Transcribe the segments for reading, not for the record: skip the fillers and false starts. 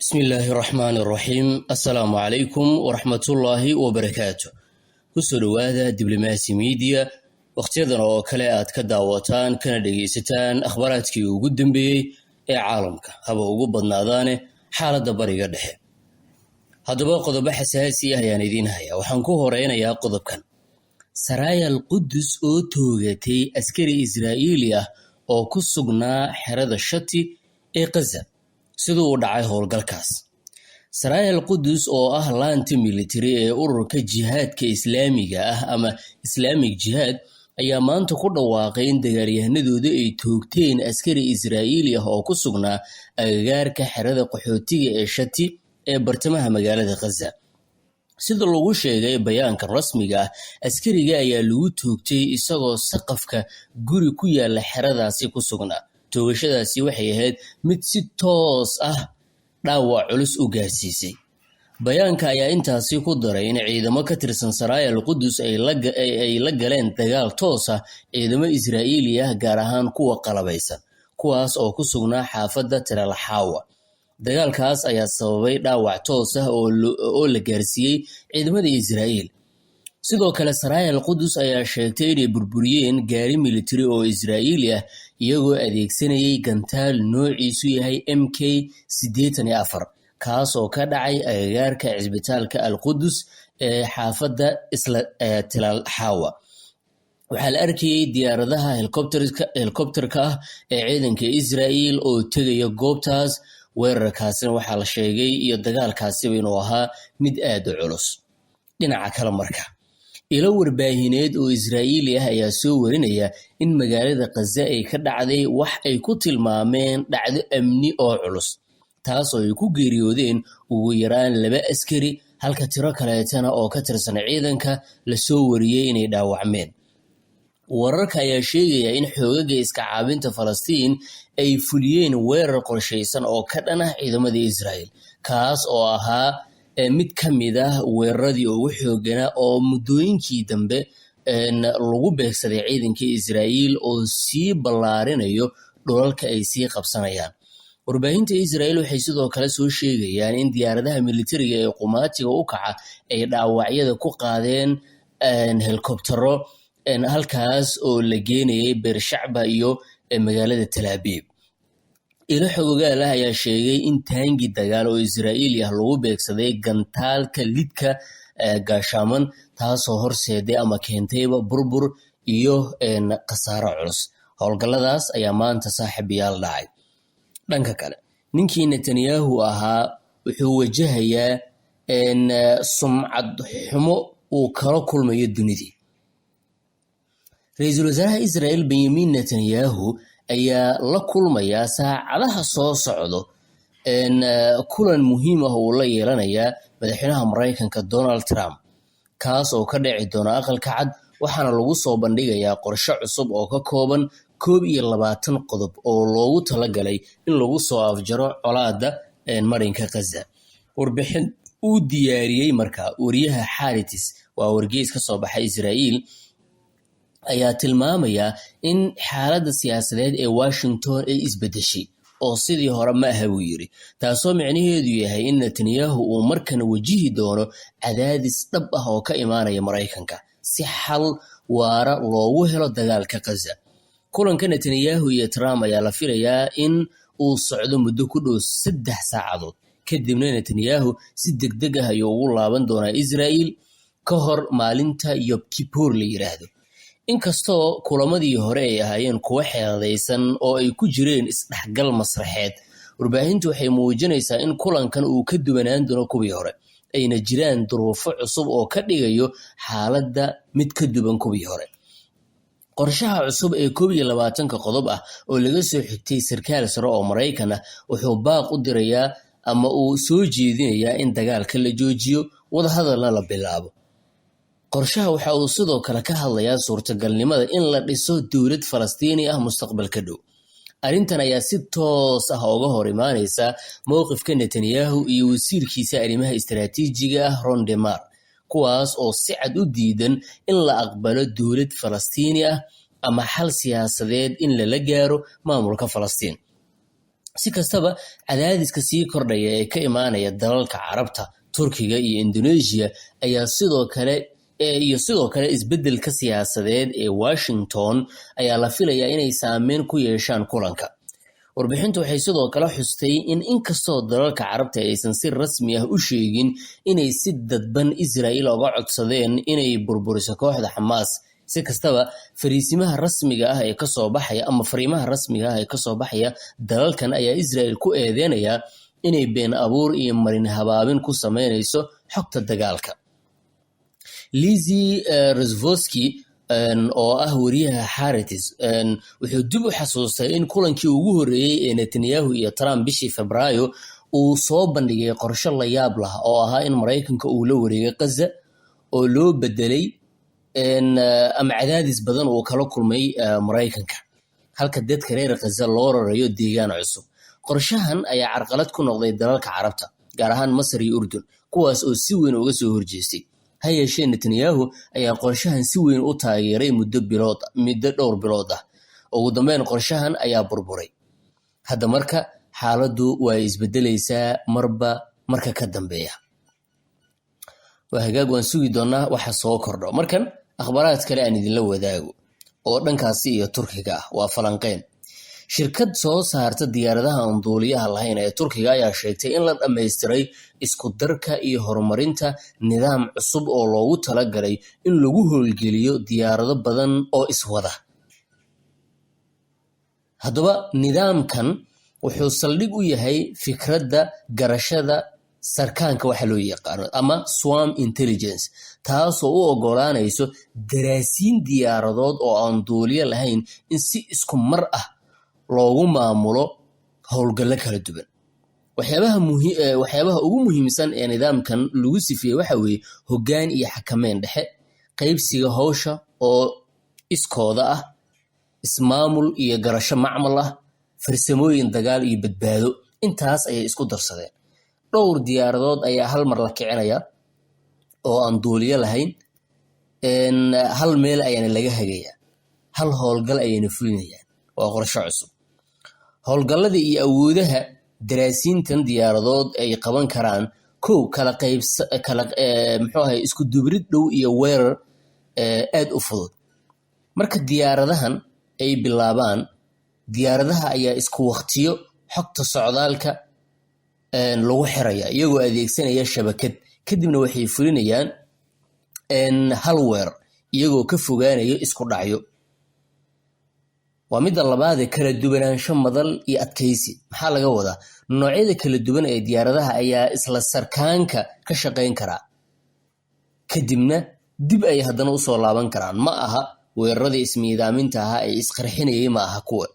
بسم الله الرحمن الرحيم السلام عليكم ورحمة الله وبركاته وصلوا هذا دبلوماسي ميديا واختيارنا وكلاءات كداواتان كان دقيستان أخباراتك وقدم بي عالمك هبا وقبض ناضاني حالة بريقة دحي هذا بقى قضب حساسية يعني دين هيا وحنكوه رأينا يا قضب كان سرايا القدس أو توغتي أسكري إسرائيلية أو كسقنا حرد الشتي غزة sidoo u dhacay howlgalkaas Saraayal Qudus oo ah laanta military ee ururka jihaadka Islaamiga ah ama Islamic Jihad ayaa maanta ku dhawaaqay in dagaalyahanadooda ay toogteen askari Israa'iili ah oo ku sugnaa agagaarka xerada qaxootiga ee Shati ee bartamaha magaalada Gaza. Sida lagu sheegay bayaanka rasmiga ah, askariga ayaa lagu toogtay isagoo saqafka guri ku yaala xeradaasi ku sugnaa. toogashadaasi waxay ahayd mid si toos ah dhaawac culus u gaarsiisay. Bayaanka ayaa intaasi ku daray in ciidamo ka tirsan Saraayal Qudus ay la galeen dagaal toos ah ciidamo Israa'iili ah gaar ahaan kuwa qalabaysan, kuwaas oo ku sugnaa xaafadda Tel Hawa. Dagaalkaas ayaa sababay dhaawac toos ah oo la gaarsiiyay ciidamada Israa'iil. Sidoo kale Saraayal Qudus ayaa sheegtay inay burburiyeen gaari military oo Israa'iili ah iyagoo adeegsanayay gantaal noociisu yahay MK-84 kaas oo ka dhacay agagaarka cisbitaalka Al-Qudus ee xaafadda Tel Hawa. Waxaa la arkayay diyaaradaha helikobtarka ah ee ciidanka Israa'iil oo tegaya goobtaas. Weerarkaasina waxaa la sheegay iyo dagaalkaasiba inuu ahaa mid aad u culus. Dhinaca kale marka ilo warbaahineed oo Israa'iili ah ayaa soo warinaya in magaalada Gaza ay ka dhacday wax ay ku tilmaameen dhacdo amni oo culus, taas oo ay ku geeriyoodeen ugu yaraan 2 askari halka tiro kaleetana oo ka tirsan ciidanka la soo wariyay inay dhaawacmeen. Wararka ayaa sheegaya in xoogagga iska caabinta Falastiin ay fuliyeen weerar qorsheysan oo ka dhan ah ciidamada Israa'iil, kaas oo ahaa mid ka mid ah weeraradii ugu xoogganaa oo muddooyinkii dambe lagu beegsaday ciidanka Israa'iil oo sii ballaarinayo dhulalka ay sii qabsanayaan. Warbaahinta Israa'iil waxay sidoo kale soo sheegayaan in diyaaradaha militariga ee qumaatiga u kaca ay dhaawacyada ku qaadeen helikobtaro halkaas oo la geenayay Beershacba iyo magaalada Tel Aviv. ilo xogogaal ah ayaa sheegay in taangi dagaal oo Israa'iili ah lagu beegsaday gantaalka lidka gaashaman, taasoo horseeday ama keentayba burbur iyo khasaaro culus. Howlgalladaas ayaa maanta saaxiibayaal dhacay. Dhanka kale, ninkii Netanyahu ahaa wuxuu wajahayaa sumcad xumo uu kala kulmayo dunidii. Ra'iisul Wasaaraha Israa'iil Benjamin Netanyahu ayaa la kulmaya saacadaha soo socdo kulan muhiim ah oo la yeelanaya madaxweynaha Mareykanka Donald Trump, kaas oo ka dhici doona aqalka cad, waxaana lagu soo bandhigayaa qorshe cusub oo ka kooban 21 qodob oo loogu talagalay in lagu soo afjaro colaadda marinka Gaza. Warbixin uu diyaariyay markaa wariyaha Haaretz, waa wargeys ka soo baxay Israa'iil, ayaa tilmaamaya in xaaladda siyaasadeed ee Washington ay isbedeshay oo sidii hore ma aha buu yiri, taasoo micnaheedu yahay in Netanyahu uu markan wajihi doono cadaadis dhab ah oo ka imaanaya Mareykanka si xal waara loogu helo dagaalka Gaza. Kulanka Netanyahu iyo Trump ayaa la filayaa in uu socdo muddo ku dhow 3 saacadood, kadibna Netanyahu si degdeg ah ayuu ugu laaban doonaa Israa'iil ka hor maalinta Yom Kippur la yiraahdo. Inkastoo kulamadii hore ay ahaayeen kuwa xeeladaysan oo ay ku jireen isdhexgal masraxeed, warbaahintu waxay muujinaysaa in kulankan uu ka duwanaan doono kuwii hore, ayna jiraan duruufo cusub oo ka dhigayo xaaladda mid ka duwan kuwii hore. Qorshaha cusub ee 21 qodob ah oo laga soo xigtay sarkaal sare oo Mareykan ah wuxuu baaq u dirayaa ama uu soo jeedinayaa in dagaalka la joojiyo, wadahadalna la bilaabo. Qorshaha waxa uu sidoo kale ka hadlayaa suurtagalnimada in la dhiso dowlad Falastiini ah mustaqbalka dhow. Arrintan ayaa si toos ah uga hor imaanaysa mowqifka Netanyahu iyo wasiirkiisa arrimaha istiraatiijiga ah Ron Demar, kuwaas oo si cad u diidan in la aqbalo dowlad Falastiini ah ama xal siyaasadeed in lala gaaro maamulka Falastiin. si kastaba cadaadiska sii kordhaya ee ka imaanaya dalalka carabta turkiga iyo indonesia ayaa sidoo kale isbeddelka siyaasadeed ee Washington ayaa la filayaa inay saameyn ku yeeshaan kulanka. Warbixintu waxay sidoo kale xustay in inkastoo dalalka carabta aysan si rasmi ah u sheegin inay si dadban Israa'iil uga codsadeen inay burburiso kooxda Xamaas, si kastaba fariimaha rasmiga ah ee kasoo baxaya dalalkan ayaa Israa'iil ku eedeynaya inay been abuur iyo marin habaabin ku sameynayso xogta dagaalka. Lizzie Rozvoski oo ah wariyaha Haaretz wuxuu dib u xasuustay in kulankii ugu horreeyay ee Netanyahu iyo Trump bishii Febraayo uu soo bandhigay qorshe la yaab lah oo ahaa in Mareykanka uu la wareegay Gaza oo loo bedelay ama cadaadis badan uu kala kulmay Mareykanka, halka dadka reer Gaza loo rarayo deegaan cusub. Qorshahan ayaa carqalad ku noqday dalalka carabta, gaar ahaan Masar iyo Urdun, kuwaas oo si weyn uga soo horjeestay. Ha yeeshee Netanyahu ayaa qorshahan si weyn u taageeray muddo dhowr bilood ah. Ugu dambeyn qorshahan ayaa burburay. Hadda marka xaaladdu way isbedelaysaa marka ka dambeeya. Waa hagaag, waan sugi doonaa waxa soo kordho. Markan akhbaaraad kale aan idinla wadaago oo dhankaasi iyo Turkiga ah waa falanqeyn. Shirkad soo saarta diyaaradaha aan duuliyaha lahayn ee Turkiga ayaa sheegtay in la dhammaystiray isku darka iyo horumarinta nidaam cusub oo loogu talagalay in lagu howlgeliyo diyaarado badan oo iswada. Haddaba nidaamkan wuxuu saldhig u yahay fikradda garashada sarkaanka waxa loo yaqaano ama swarm intelligence, taasoo u oggolaanayso daraasiin diyaaradood oo aan duuliye lahayn in si isku mar ah loogu maamulo howlgallo kala duwan. Waxyaabaha ugu muhiimsan ee nidaamkan lagu sifeeyey waxa weeye hoggaan iyo xakameyn dhexe, qaybsiga hawsha oo iskooda ah, ismaamul iyo garasho macmal ah, farsamooyin dagaal iyo badbaado. Intaas ayay isku darsadeen. Dhowr diyaaradood ayaa hal mar la kicinaya oo aan duuliye lahayn, hal meel ayaana laga hagayaa, hal howlgal ayayna fulinayaan. Waa qorshe cusub. Howlgallada iyo awoodaha daraasiintan diyaaradood ay qaban karaan isku dubrid dhow iyo weerar aad u fudud. Marka diyaaradahan ay bilaabaan, diyaaradaha ayaa isku waqtiyo xogta socdaalka lagu xiraya iyagoo adeegsanaya shabakad, kadibna waxay fulinayaan hal weerar iyagoo ka fogaanayo isku dhacyo. Waa midda labaad ee kala duwanaansho madal iyo adkaysi. Maxaa laga wadaa? Noocyada kala duwan ee diyaaradaha ayaa isla sarkaanka ka shaqayn karaa, kadibna dib ay haddana usoo laaban karaan. Ma aha weeraradii ismiidaaminta ahaa ee isqarxinayay, ma aha kuwan.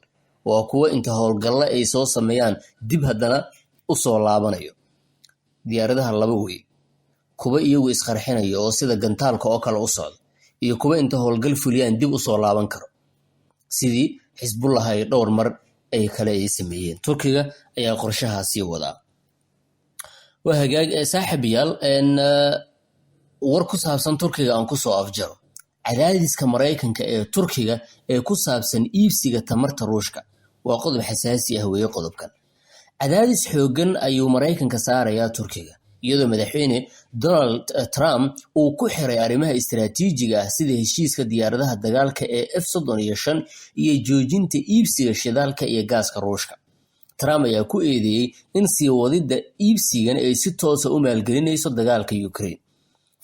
Waa kuwa inta howlgalla ay soo sameeyaan dib haddana usoo laabanayo. Diyaaradaha laba wey: kuwa iyagu isqarxinayo oo sida gantaalka oo kale u socdo, iyo kuwa inta howlgal fuliyaan dib usoo laaban karo, sidii Xisbullah ay dhowr mar ay kale ay sameeyeen. Turkiga ayaa qorshahaasi wadaa. Waa hagaag saaxiibayaal, war ku saabsan Turkiga aan ku soo afjaro. Cadaadiska Mareykanka ee Turkiga ee ku saabsan iibsiga tamarta Ruushka waa qodob xasaasi ah weeye. Qodobkan cadaadis xooggan ayuu Mareykanka saarayaa Turkiga, iyadoo madaxweyne Donald Trump uu ku xiray arrimaha istiraatiijiga ah sida heshiiska diyaaradaha dagaalka ee F-35 iyo joojinta iibsiga shidaalka iyo gaaska Ruushka. Trump ayaa ku eedeeyey in sii wadida iibsigan ay si toos ah u maalgelinayso dagaalka Ukraine.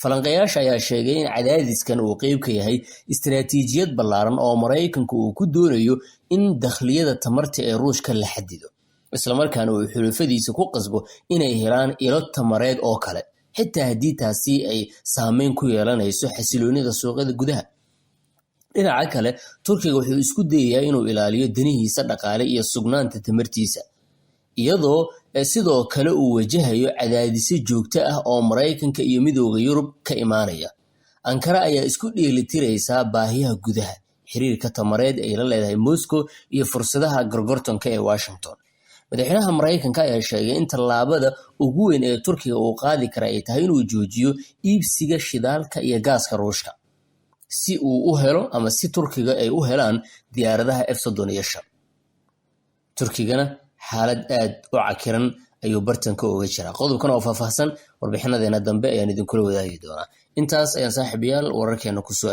Falanqeeyaasha ayaa sheegay in cadaadiskan uu qayb ka yahay istiraatiijiyad ballaaran oo Mareykanku uu ku doonayo in dakhliyada tamarta ee Ruushka la xadido, isla markaana uu xulafadiisa ku qasbo inay helaan ilo tamareed oo kale, xitaa haddii taasi ay saameyn ku yeelanayso xasiloonida suuqyada gudaha. Dhinaca kale, Turkiga wuxuu isku dayayaa inuu ilaaliyo danihiisa dhaqaale iyo sugnaanta tamartiisa, iyadoo sidoo kale uu wajahayo cadaadisyo joogto ah oo Mareykanka iyo Midowga Yurub ka imaanaya. Ankara ayaa isku dheelitiraysaa baahiyaha gudaha, xiriirka tamareed ay la leedahay Moscow iyo fursadaha gorgortanka ee Washington. Madaxweynaha Mareykanka ayaa sheegay in tallaabada ugu weyn ee Turkiga uu qaadi kara ay tahay inuu joojiyo iibsiga shidaalka iyo gaaska Ruushka si uu u helo si Turkiga ay u helaan diyaaradaha F-35. Turkigana xaalad aad u cakiran ayuu bartanka uga jiraa. Qodobkan oo faahfaahsan warbixinadeena dambe ayaan idinkula wadaagi doonaa. Intaas ayaan saaxiibayaal wararkeena ku soo